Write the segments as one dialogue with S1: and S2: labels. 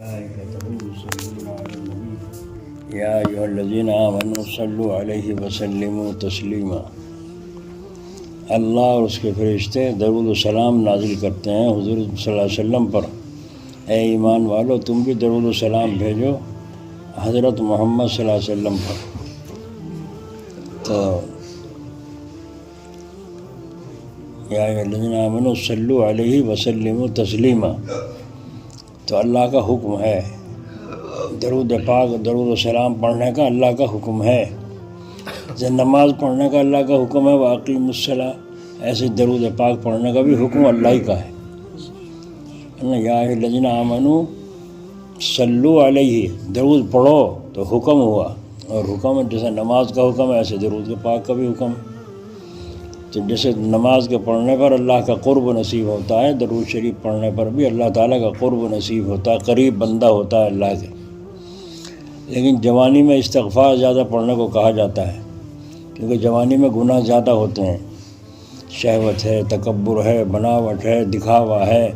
S1: یا ایھا الذین آمنوا صلوا علیہ وسلموا تسلیما۔ اللہ اور اس کے فرشتے درود و سلام نازل کرتے ہیں حضور صلی اللہ علیہ وسلم پر۔ اے ایمان والو، تم بھی درود و سلام بھیجو حضرت محمد صلی اللہ علیہ وسلم پر۔ تو یا ایھا الذین آمنوا صلوا علیہ وسلموا تسلیما، تو اللہ کا حکم ہے، درود پاک درود و سلام پڑھنے کا اللہ کا حکم ہے۔ جیسے نماز پڑھنے کا اللہ کا حکم ہے واقیم الصلاۃ، ایسے درود پاک پڑھنے کا بھی حکم اللہ ہی کا ہے۔ یا ایھا الذین آمنوا صلوا علیہ، درود پڑھو تو حکم ہوا، اور حکم جیسے نماز کا حکم ہے ایسے درود پاک کا بھی حکم ہے۔ تو جیسے نماز کے پڑھنے پر اللہ کا قرب نصیب ہوتا ہے، درود شریف پڑھنے پر بھی اللہ تعالیٰ کا قرب نصیب ہوتا ہے، قریب بندہ ہوتا ہے اللہ کے۔ لیکن جوانی میں استغفار زیادہ پڑھنے کو کہا جاتا ہے، کیونکہ جوانی میں گناہ زیادہ ہوتے ہیں، شہوت ہے، تکبر ہے، بناوٹ ہے، دکھاوا ہے،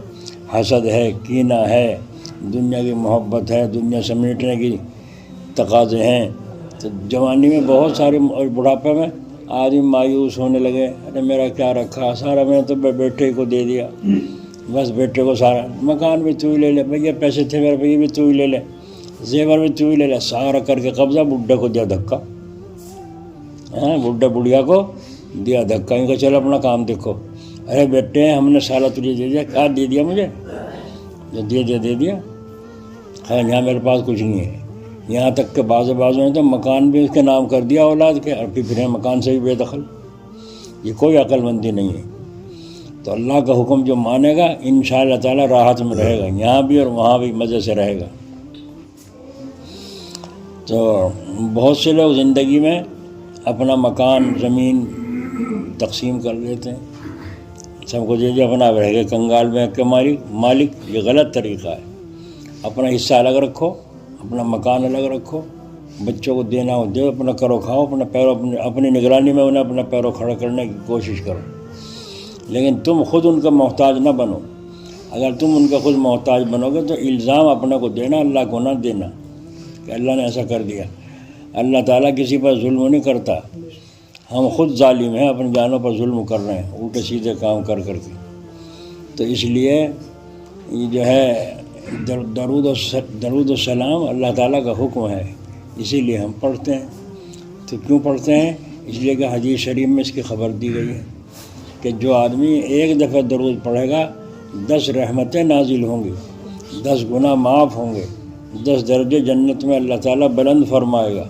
S1: حسد ہے، کینہ ہے، دنیا کی محبت ہے، دنیا سمیٹنے کی تقاضے ہیں۔ تو جوانی میں بہت سارے، اور بڑھاپے میں آدمی مایوس ہونے لگے، ارے میرا کیا رکھا، سارا میں نے تو بیٹے کو دے دیا، بس بیٹے کو سارا، مکان بھی تو ہی لے لے، بھیا پیسے تھے میرے بھیا بھی تو ہی لے لے، زیور بھی تو ہی لے لے، سارا کر کے قبضہ، بڈھے کو دیا دھکا، بڈھا بڑھیا کو دیا دھکا، ان کو چلو اپنا کام دیکھو۔ ارے بیٹے ہم نے سارا تجھے دے دیا، کیا دے دیا مجھے، جو دے دیا، خیر یہاں میرے پاس کچھ نہیں ہے۔ یہاں تک کہ بازوں نے تو مکان بھی اس کے نام کر دیا اولاد کے، اور پھر مکان سے بھی بے دخل۔ یہ کوئی عقل مندی نہیں ہے۔ تو اللہ کا حکم جو مانے گا انشاءاللہ تعالیٰ راحت میں رہے گا، یہاں بھی اور وہاں بھی مزے سے رہے گا۔ تو بہت سے لوگ زندگی میں اپنا مکان زمین تقسیم کر لیتے ہیں، سب کو دے دیا، اپنا رہ گئے کنگال میں کے مالک۔ یہ غلط طریقہ ہے۔ اپنا حصہ الگ رکھو، اپنا مکان الگ رکھو، بچوں کو دینا ہو دو، اپنا کرو کھاؤ، اپنا پیروں اپنی نگرانی میں انہیں اپنا پیروں کھڑا کرنے کی کوشش کرو، لیکن تم خود ان کا محتاج نہ بنو۔ اگر تم ان کا خود محتاج بنو گے تو الزام اپنے کو دینا، اللہ کو نہ دینا کہ اللہ نے ایسا کر دیا۔ اللہ تعالیٰ کسی پر ظلم نہیں کرتا، ہم خود ظالم ہیں، اپنی جانوں پر ظلم کر رہے ہیں الٹے سیدھے کام کر کے۔ تو اس لیے یہ جو ہے درود و سلام اللہ تعالیٰ کا حکم ہے، اسی لیے ہم پڑھتے ہیں۔ تو کیوں پڑھتے ہیں؟ اس لیے کہ حدیث شریف میں اس کی خبر دی گئی ہے کہ جو آدمی ایک دفعہ درود پڑھے گا 10 رحمتیں نازل ہوں گی، 10 گناہ معاف ہوں گے، 10 درجے جنت میں اللہ تعالیٰ بلند فرمائے گا۔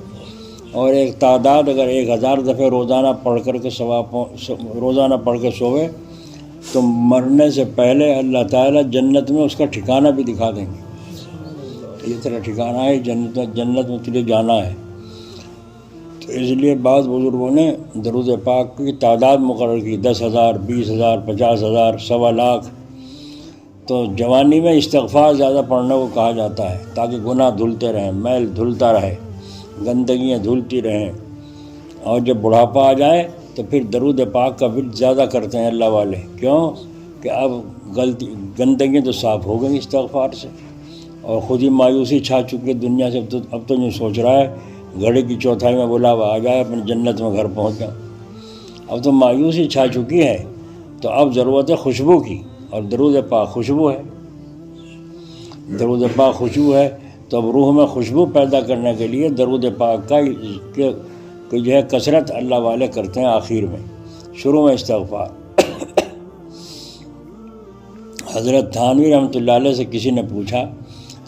S1: اور ایک تعداد اگر 1000 دفعہ روزانہ پڑھ کر کے روزانہ پڑھ کے سوئے تو مرنے سے پہلے اللہ تعالیٰ جنت میں اس کا ٹھکانہ بھی دکھا دیں گے، یہ طرح ٹھکانہ ہے جنت میں تجھے جانا ہے۔ تو اس لیے بعض بزرگوں نے درود پاک کی تعداد مقرر کی، 10,000، 20,000، 50,000، 1,25,00,000۔ تو جوانی میں استغفار زیادہ پڑھنے کو کہا جاتا ہے تاکہ گناہ دھلتے رہیں، میل دھلتا رہے، گندگیاں دھلتی رہیں۔ اور جب بڑھاپا آ جائے تو پھر درود پاک کا ورد زیادہ کرتے ہیں اللہ والے، کیوں کہ اب گندگیاں تو صاف ہو گئیں استغفار سے، اور خود ہی مایوسی چھا چکی ہے دنیا سے۔ اب تو یوں سوچ رہا ہے گھڑی کی چوتھائی میں بلاوا آ جائے، اپنی جنت میں گھر پہنچ جاؤں۔ اب تو مایوسی چھا چکی ہے، تو اب ضرورت ہے خوشبو کی، اور درود پاک خوشبو ہے۔ درود پاک خوشبو ہے، تو اب روح میں خوشبو پیدا کرنے کے لیے درود پاک کا جو ہے کثرت اللہ والے کرتے ہیں آخر میں، شروع میں استغفار۔ حضرت تھانوی رحمۃ اللہ علیہ سے کسی نے پوچھا،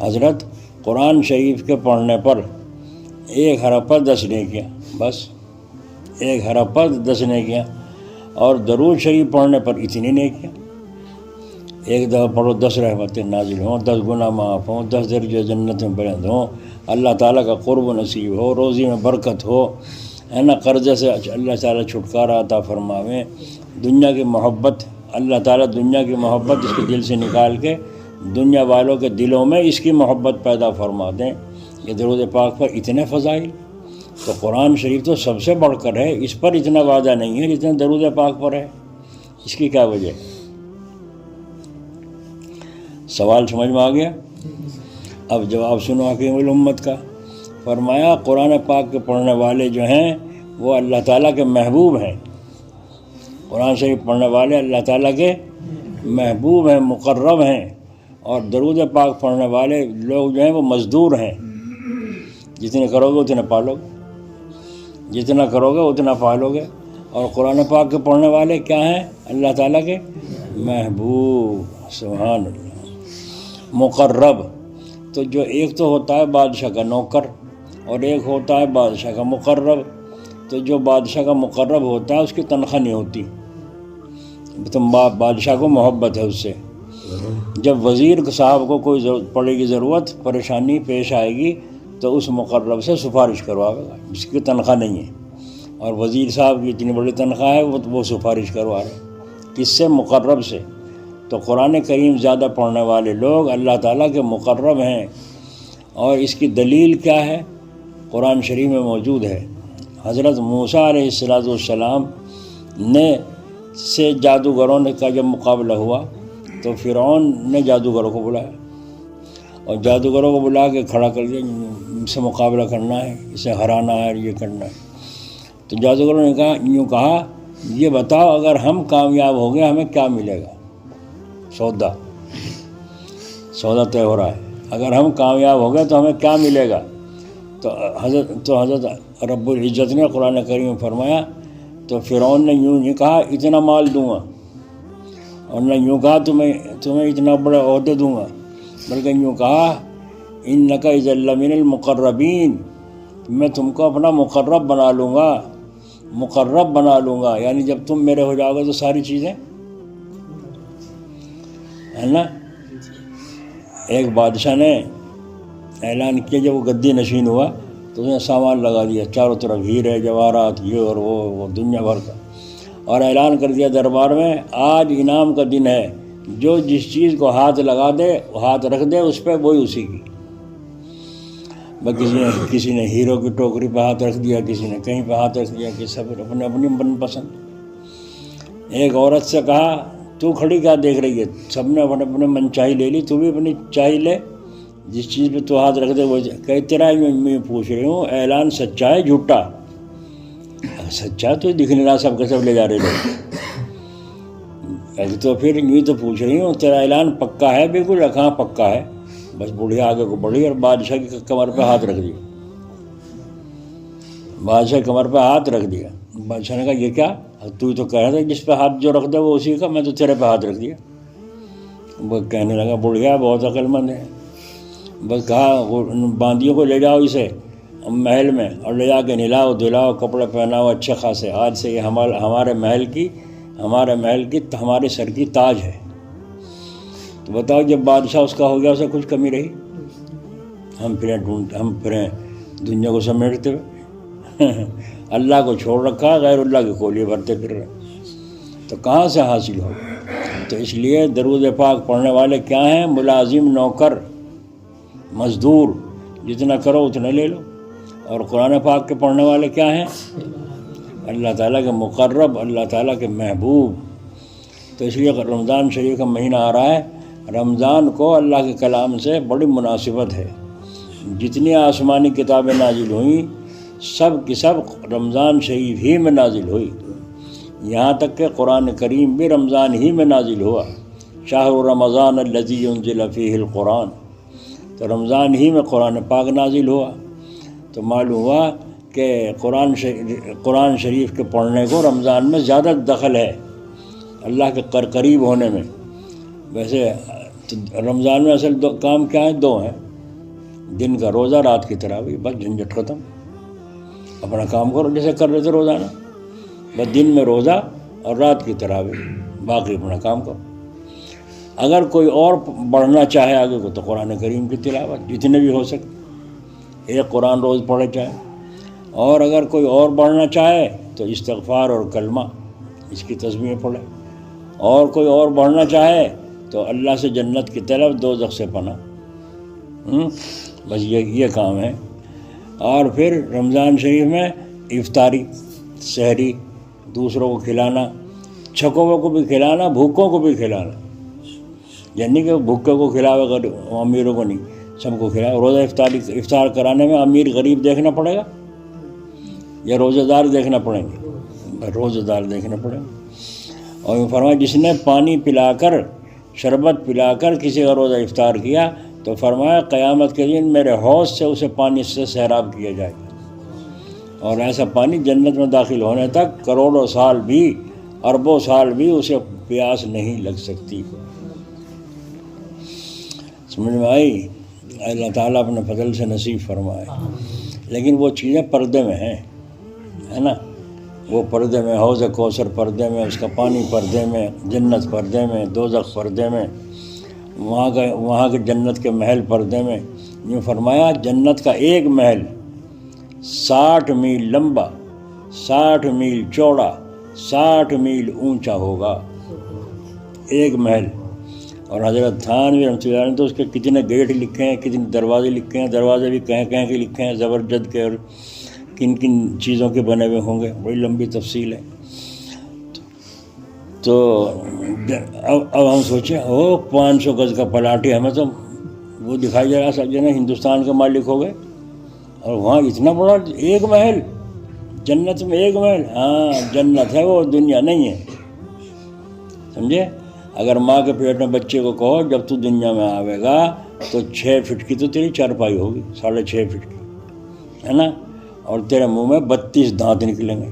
S1: حضرت قرآن شریف کے پڑھنے پر 1 حرف پر 10 نیکیاں، بس 1 حرف پر 10 نیکیاں، اور درود شریف پڑھنے پر اتنی نیکیاں، ایک دفعہ پڑھو 10 رحمتیں نازل ہوں، 10 گناہ معاف ہوں، 10 درجے جنت میں بلند ہوں، اللہ تعالیٰ کا قرب نصیب ہو، روزی میں برکت ہو، ہے نا، قرضے سے اللہ تعالیٰ چھٹکارا عطا فرماویں، دنیا کی محبت، اللہ تعالیٰ دنیا کی محبت اس کے دل سے نکال کے دنیا والوں کے دلوں میں اس کی محبت پیدا فرما دیں۔ یہ درود پاک پر اتنے فضائل، تو قرآن شریف تو سب سے بڑھ کر ہے، اس پر اتنا وعدہ نہیں ہے جتنا درود پاک پر ہے۔ اس کی کیا وجہ؟ سوال سمجھ میں آ گیا؟ اب جواب سنو حکیم الامت کا، فرمایا قرآن پاک کے پڑھنے والے جو ہیں وہ اللہ تعالیٰ کے محبوب ہیں، قرآن شریف پڑھنے والے اللہ تعالیٰ کے محبوب ہیں، مقرب ہیں، اور درود پاک پڑھنے والے لوگ جو ہیں وہ مزدور ہیں، جتنے کرو گے اتنے پالو گے، جتنا کرو گے اتنا پالو گے۔ اور قرآن پاک کے پڑھنے والے کیا ہیں؟ اللہ تعالیٰ کے محبوب، سبحان اللہ، مقرب۔ تو جو ایک تو ہوتا ہے بادشاہ کا نوکر اور ایک ہوتا ہے بادشاہ کا مقرب، تو جو بادشاہ کا مقرب ہوتا ہے اس کی تنخواہ نہیں ہوتی، تم بادشاہ کو محبت ہے اس سے۔ جب وزیر صاحب کو کوئی ضرورت پڑے گی، ضرورت پریشانی پیش آئے گی، تو اس مقرب سے سفارش کرواوے گا جس کی تنخواہ نہیں ہے، اور وزیر صاحب کی اتنی بڑی تنخواہ ہے وہ سفارش کروا رہے ہیں، کس سے؟ مقرب سے۔ تو قرآن کریم زیادہ پڑھنے والے لوگ اللہ تعالیٰ کے مقرب ہیں۔ اور اس کی دلیل کیا ہے؟ قرآن شریف میں موجود ہے، حضرت موسیٰ علیہ السلام نے سے جادوگروں کا جب مقابلہ ہوا تو فرعون نے جادوگروں کو بلایا، اور جادوگروں کو بلا کے کھڑا کر دیا، ان سے مقابلہ کرنا ہے، اسے ہرانا ہے، یہ کرنا ہے۔ تو جادوگروں نے یوں کہا، یہ بتاؤ اگر ہم کامیاب ہو گئے ہمیں کیا ملے گا؟ سودا طے ہو رہا ہے، اگر ہم کامیاب ہو گئے تو ہمیں کیا ملے گا؟ تو حضرت رب العزت نے قرآن کریم میں فرمایا، تو فرعون نے یوں نہیں کہا اتنا مال دوں گا، اور نہ یوں کہا تمہیں اتنا بڑا عہدے دوں گا، بلکہ یوں کہا انک اذا لمن المقربین، میں تم کو اپنا مقرب بنا لوں گا، مقرب بنا لوں گا، یعنی جب تم میرے ہو جاؤ گے تو ساری چیزیں ہے نا۔ ایک بادشاہ نے اعلان کیا، جب وہ گدی نشین ہوا تو اس نے سامان لگا دیا، چاروں طرف ہیرے جواہرات، یہ اور وہ دنیا بھر کا، اور اعلان کر دیا دربار میں، آج انعام کا دن ہے، جو جس چیز کو ہاتھ لگا دے، ہاتھ رکھ دے اس پہ، وہی اسی کی۔ کسی نے ہیرو کی ٹوکری پہ ہاتھ رکھ دیا، کسی نے کہیں پہ ہاتھ رکھ دیا، کہ سب اپنے اپنی من پسند۔ ایک عورت سے کہا تو کھڑی کیا دیکھ رہی ہے؟ سب نے اپنے اپنے من چاہی لے لی، تو بھی اپنی چاہی لے، جس چیز پہ تو ہاتھ رکھ دے وہ کہ تیرا میں پوچھ رہی ہوں اعلان سچا ہے جھوٹا؟ سچا تو دکھ نہیں رہا، سب کے سب لے جا رہے لوگ، تو پھر یوں تو پوچھ رہی ہوں تیرا اعلان پکا ہے؟ بالکل کہاں پکا ہے، بس بڑھیا آگے کو بڑھی اور بادشاہ کی کمر پہ ہاتھ رکھ دیا، بادشاہ کمر پہ ہاتھ رکھ دیا۔ بادشاہ نے کہا یہ کیا؟ تو ہی تو کہہ رہا تھا جس پہ ہاتھ جو رکھ دے وہ اسی کا، میں تو تیرے پہ ہاتھ رکھ دیا۔ وہ کہنے لگا بڑھیا بہت عقل مند ہے، بس کہا باندیوں کو لے جاؤ اسے محل میں، اور لے جا کے نہلاؤ دھلاؤ، کپڑے پہناؤ اچھے خاصے، آج سے یہ ہمارے محل کی ہمارے سر کی تاج ہے۔ تو بتاؤ جب بادشاہ اس کا ہو گیا اسے کچھ کمی رہی؟ ہم پھریں دنیا کو سمیٹتے ہوئے اللہ کو چھوڑ رکھا، غیر اللہ کے کولیے بھرتے پھر رہے، تو کہاں سے حاصل ہو؟ تو اس لیے درود پاک پڑھنے والے کیا ہیں؟ ملازم، نوکر، مزدور، جتنا کرو اتنا لے لو۔ اور قرآن پاک کے پڑھنے والے کیا ہیں؟ اللہ تعالیٰ کے مقرب، اللہ تعالیٰ کے محبوب۔ تو اس لیے رمضان شریف کا مہینہ آ رہا ہے، رمضان کو اللہ کے کلام سے بڑی مناسبت ہے۔ جتنی آسمانی کتابیں نازل ہوئیں سب کی سب رمضان شریف ہی میں نازل ہوئی، یہاں تک کہ قرآن کریم بھی رمضان ہی میں نازل ہوا، شہر رمضان الذی انزل فیہ القرآن، تو رمضان ہی میں قرآن پاک نازل ہوا۔ تو معلوم ہوا کہ قرآن شریف کے پڑھنے کو رمضان میں زیادہ دخل ہے اللہ کے قریب ہونے میں۔ ویسے رمضان میں اصل کام کیا ہے؟ دو ہیں، دن کا روزہ، رات کی تراویح، بس جھنجھٹ ختم، اپنا کام کرو جیسے کر رہے تھے روزانہ، بس دن میں روزہ اور رات کی تراویح، باقی اپنا کام کرو۔ اگر کوئی اور بڑھنا چاہے آگے کو تو قرآن کریم کی تلاوت جتنے بھی ہو سکے، ایک قرآن روز پڑھے چاہے، اور اگر کوئی اور بڑھنا چاہے تو استغفار اور کلمہ، اس کی تسبیح پڑھے، اور کوئی اور بڑھنا چاہے تو اللہ سے جنت کی طرف، دوزخ سے پناہ، بس یہ کام ہے۔ اور پھر رمضان شریف میں افطاری، سحری، دوسروں کو کھلانا، چھکوں کو بھی کھلانا، بھوکوں کو بھی کھلانا، یعنی کہ بھوکے کو کھلاوے امیروں کو نہیں، سب کو کھلایا. روزہ افطار کرانے میں امیر غریب دیکھنا پڑے گا یا روزہ دار دیکھنا پڑیں گے؟ روزہ دار دیکھنا پڑیں گے. اور فرمایا جس نے پانی پلا کر شربت پلا کر کسی کا روزہ افطار کیا تو فرمایا قیامت کے دن میرے حوض سے اسے پانی سے سیراب کیا جائے گا. اور ایسا پانی جنت میں داخل ہونے تک کروڑوں سال بھی اربوں سال بھی اسے پیاس نہیں لگ سکتی. سمجھ میں آئی؟ اللہ تعالیٰ اپنے فضل سے نصیب فرمائے. لیکن وہ چیزیں پردے میں ہیں، ہے نا. وہ پردے میں، حوض کوثر پردے میں، اس کا پانی پردے میں، جنت پردے میں، دوزخ پردے میں، وہاں کے جنت کے محل پردے میں. یوں فرمایا جنت کا ایک محل 60 میل لمبا، 60 میل چوڑا، 60 میل اونچا ہوگا، ایک محل. اور حضرت تھانوی رحمۃ اللہ علیہ تو اس کے کتنے گیٹ لکھے ہیں، کتنے دروازے لکھے ہیں. دروازے بھی کہیں کہیں کے لکھے ہیں، زبرجد کے، اور کن کن چیزوں کے بنے ہوئے ہوں گے، بڑی لمبی تفصیل ہے. تو اب ہم سوچیں 500 گز کا پلاٹ ہی ہمیں تو وہ دکھائی دے رہا سب جنے ہندوستان کے مالک ہو گئے. اور وہاں اتنا بڑا ایک محل، جنت میں ایک محل. ہاں جنت ہے وہ، دنیا نہیں ہے. سمجھے؟ اگر ماں کے پیٹ میں بچے کو کہو جب تو دنیا میں آوے گا تو 6 فٹ کی تو تیری چارپائی ہوگی، 6.5 فٹ کی، ہے نا. اور تیرے منہ میں 32 دانت نکلیں گے،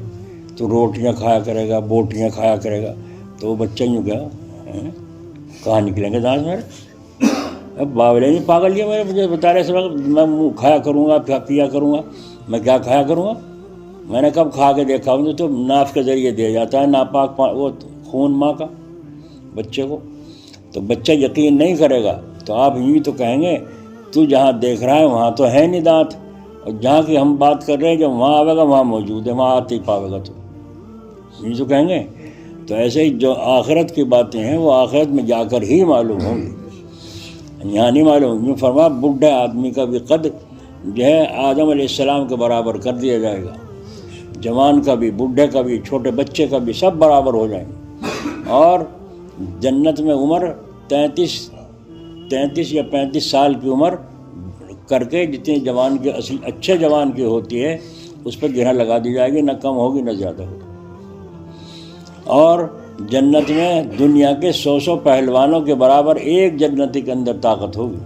S1: تو روٹیاں کھایا کرے گا، بوٹیاں کھایا کرے گا. تو وہ بچہ یوں کہا کہاں نکلیں گے دانت میرے؟ اب باولے نہیں پاگل یہ میرے مجھے بتا رہے اس وقت میں منہ کھایا کروں گا، پیا کروں گا. میں کیا کھایا کروں گا؟ میں نے کب کھا کے دیکھا ہوں؟ تو ناف کے ذریعے دیا جاتا ہے ناپاک وہ خون ماں کا بچے کو. تو بچہ یقین نہیں کرے گا تو آپ یوں تو کہیں گے تو جہاں دیکھ رہا ہے وہاں تو ہے نہیں دانت، اور جہاں کی ہم بات کر رہے ہیں جب وہاں آئے گا وہاں موجود ہے، وہاں آتے ہی پاوے گا. تو یوں تو کہیں گے. تو ایسے ہی جو آخرت کی باتیں ہیں وہ آخرت میں جا کر ہی معلوم ہوں گی، یہاں نہیں معلوم. یوں فرما بڈھے آدمی کا بھی قد جو ہے آدم علیہ السلام کے برابر کر دیا جائے گا، جوان کا بھی، بڈھے کا بھی، چھوٹے بچے کا بھی، سب برابر ہو جائیں گے. اور جنت میں عمر 33 یا 35 سال کی عمر کر کے جتنی جوان کی اصل اچھے جوان کی ہوتی ہے اس پہ گرہ لگا دی جائے گی، نہ کم ہوگی نہ زیادہ ہوگی. اور جنت میں دنیا کے 100 پہلوانوں کے برابر ایک جنتی کے اندر طاقت ہوگی.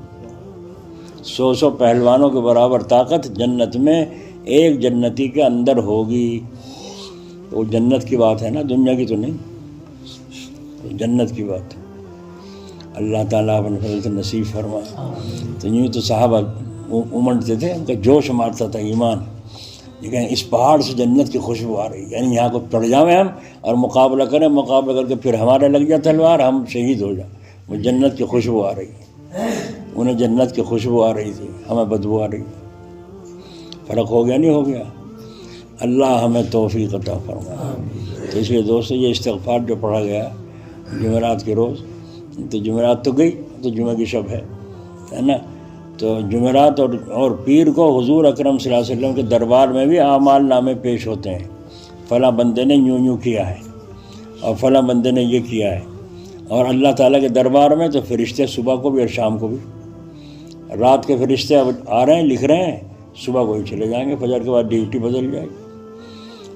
S1: 100 پہلوانوں کے برابر طاقت جنت میں ایک جنتی کے اندر ہوگی. وہ جنت کی بات ہے نا، دنیا کی تو نہیں، جنت کی بات. اللہ تعالیٰ اپنے فضل سے نصیب فرمائے. تو یوں تو صحابہ امنڈتے تھے، ان کا جوش مارتا تھا ایمان. لیکن اس پہاڑ سے جنت کی خوشبو آ رہی، یعنی یہاں کو پڑ جاویں ہم اور مقابلہ کریں، مقابلہ کر کے پھر ہمارے لگ جائے تلوار، ہم شہید ہو جائیں. وہ جنت کی خوشبو آ رہی ہے، انہیں جنت کی خوشبو آ رہی تھی، ہمیں بدبو آ رہی. فرق ہو گیا نہیں ہو گیا؟ اللہ ہمیں توفیق عطا فرمائے. تو اس لیے دوستو یہ استغفار جو پڑھا گیا جمعرات کے روز، تو جمعرات تو گئی، تو جمعہ کی شب ہے نا. تو جمعرات اور پیر کو حضور اکرم صلی اللہ علیہ وسلم کے دربار میں بھی اعمال نامے پیش ہوتے ہیں. فلاں بندے نے یوں کیا ہے اور فلاں بندے نے یہ کیا ہے. اور اللہ تعالیٰ کے دربار میں تو فرشتے صبح کو بھی اور شام کو بھی، رات کے فرشتے اب آ رہے ہیں لکھ رہے ہیں، صبح کو ہی چلے جائیں گے، فجر کے بعد ڈیوٹی بدل جائے گی.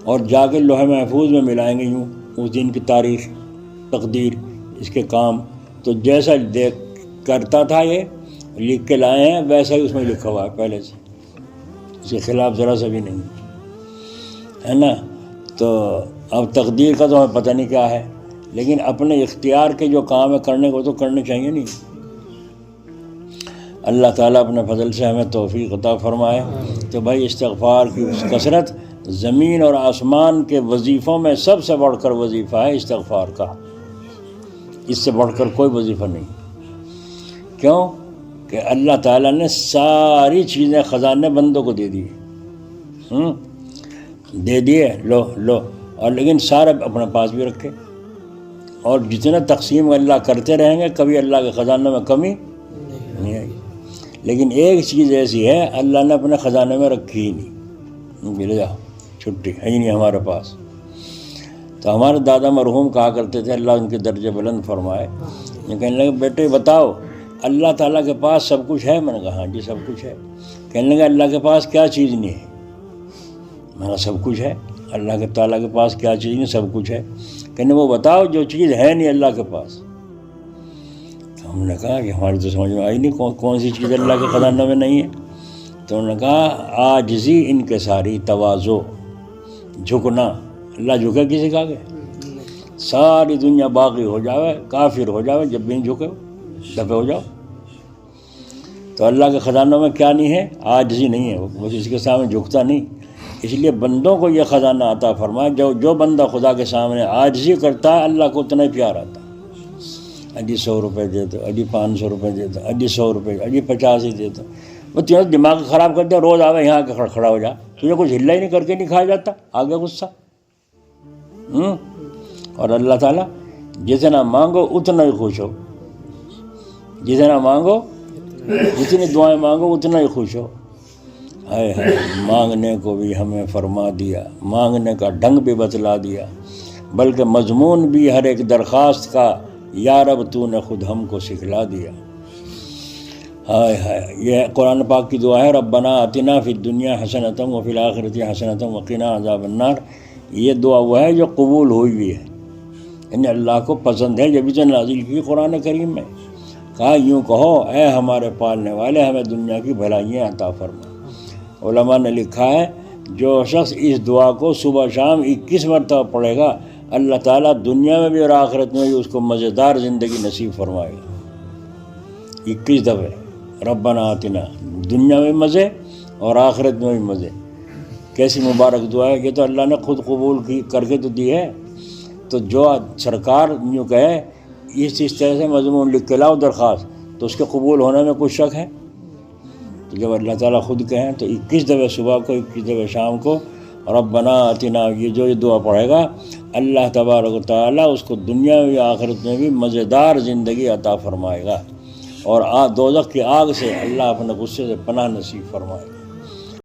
S1: اور جا کے لوح محفوظ میں ملائیں گے یوں اس دن کی تاریخ، تقدیر، اس کے کام. تو جیسا دیکھ کرتا تھا یہ لکھ کے لائے ہیں ویسا ہی اس میں لکھا ہوا ہے پہلے سے، اس کے خلاف ذرا سا بھی نہیں ہے نا. تو اب تقدیر کا تو ہمیں پتہ نہیں کیا ہے، لیکن اپنے اختیار کے جو کام ہے کرنے کو تو کرنے چاہیے نہیں. اللہ تعالیٰ اپنے فضل سے ہمیں توفیق عطا فرمائے. تو بھائی استغفار کی کثرت زمین اور آسمان کے وظیفوں میں سب سے بڑھ کر وظیفہ ہے استغفار کا، اس سے بڑھ کر کوئی وظیفہ نہیں. کیوں کہ اللہ تعالیٰ نے ساری چیزیں خزانے بندوں کو دے دیے لو اور لیکن سارے اپنے پاس بھی رکھے. اور جتنے تقسیم اللہ کرتے رہیں گے کبھی اللہ کے خزانوں میں کمی نہیں آئی. لیکن ایک چیز ایسی ہے اللہ نے اپنے خزانے میں رکھی ہی نہیں، مل جا چھٹی ہے ہی نہیں ہمارے پاس. تو ہمارے دادا مرحوم کہا کرتے تھے، اللہ ان کے درجے بلند فرمائے، یہ کہنے لگے بیٹے بتاؤ اللہ تعالیٰ کے پاس سب کچھ ہے؟ میں نے کہا ہاں جی سب کچھ ہے۔ کہنے لگا اللہ کے پاس کیا چیز نہیں ہے؟ میں نے کہا سب کچھ ہے۔ اللہ کے تعالیٰ کے پاس کیا چیز نہیں؟ سب کچھ ہے۔ کہنے وہ بتاؤ جو چیز ہے نہیں اللہ کے پاس۔ تو ہم نے کہا کہ ہماری تو سمجھ میں آئی نہیں کون سی چیز اللہ کے خزانوں میں نہیں ہے۔ تو انہوں نے کہا عاجزی، انکساری، تواضع، جھکنا۔ اللہ جھکے کسی کا آگے؟ ساری دنیا باغی ہو جاوے، کافر ہو جاوے، جب بھی نہیں جھکے دفے ہو جاؤ۔ تو اللہ کے خزانوں میں کیا نہیں ہے؟ عاجزی نہیں ہے، وہ اس کے سامنے جھکتا نہیں۔ اس لیے بندوں کو یہ خزانہ عطا فرمایا، جو بندہ خدا کے سامنے عاجزی کرتا ہے اللہ کو اتنا ہی پیار آتا ہے۔ اجی 100 روپے دے دو، اجی 500 روپے دے دو، اجی 100 روپے، اجی 50 ہی دے دو۔ وہ تمہیں دماغ خراب کر دے، روز آوے یہاں کے کھڑا ہو جا، تجھے کچھ ہلا ہی نہیں، کر کے نہیں کھایا جاتا، آگے غصہ۔ اور اللہ تعالیٰ جتنا مانگو اتنا ہی خوش ہو، جتنا مانگو، جتنی دعائیں مانگو اتنا ہی خوش ہو۔ ہائے ہائے، مانگنے کو بھی ہمیں فرما دیا، مانگنے کا ڈھنگ بھی بتلا دیا، بلکہ مضمون بھی ہر ایک درخواست کا یا رب تو نے خود ہم کو سکھلا دیا۔ ہائے ہائے، یہ قرآن پاک کی دعا ہے، ربنا آتنا فی الدنیا حسنۃ وفی الآخرۃ حسنۃ وقنا عذاب النار۔ یہ دعا وہ ہے جو قبول ہوئی بھی ہے، یعنی اللہ کو پسند ہے، جبھی تو نازل کی قرآن کریم میں۔ کہا یوں کہو اے ہمارے پالنے والے، ہمیں دنیا کی بھلائیاں عطا فرما۔ علماء نے لکھا ہے جو شخص اس دعا کو صبح شام 21 مرتبہ پڑھے گا، اللہ تعالیٰ دنیا میں بھی اور آخرت میں بھی اس کو مزیدار زندگی نصیب فرمائے گا۔ 21 دفعہ ربنا آتنا، دنیا میں مزے اور آخرت میں بھی مزے۔ کیسی مبارک دعا ہے، یہ تو اللہ نے خود قبول کی کر کے تو دی ہے۔ تو جو سرکار یوں کہے اس طرح سے مضمون لکھ کے لاؤ درخواست، تو اس کے قبول ہونے میں کچھ شک ہے؟ تو جب اللہ تعالیٰ خود کہیں تو 21 دفعہ صبح کو، 21 دفعہ شام کو ربنا آتنا، یہ دعا پڑھے گا، اللہ تبارک و تعالیٰ اس کو دنیا میں بھی آخرت میں بھی مزیدار زندگی عطا فرمائے گا، اور دوزخ کی آگ سے اللہ اپنے غصے سے پناہ نصیب فرمائے گا۔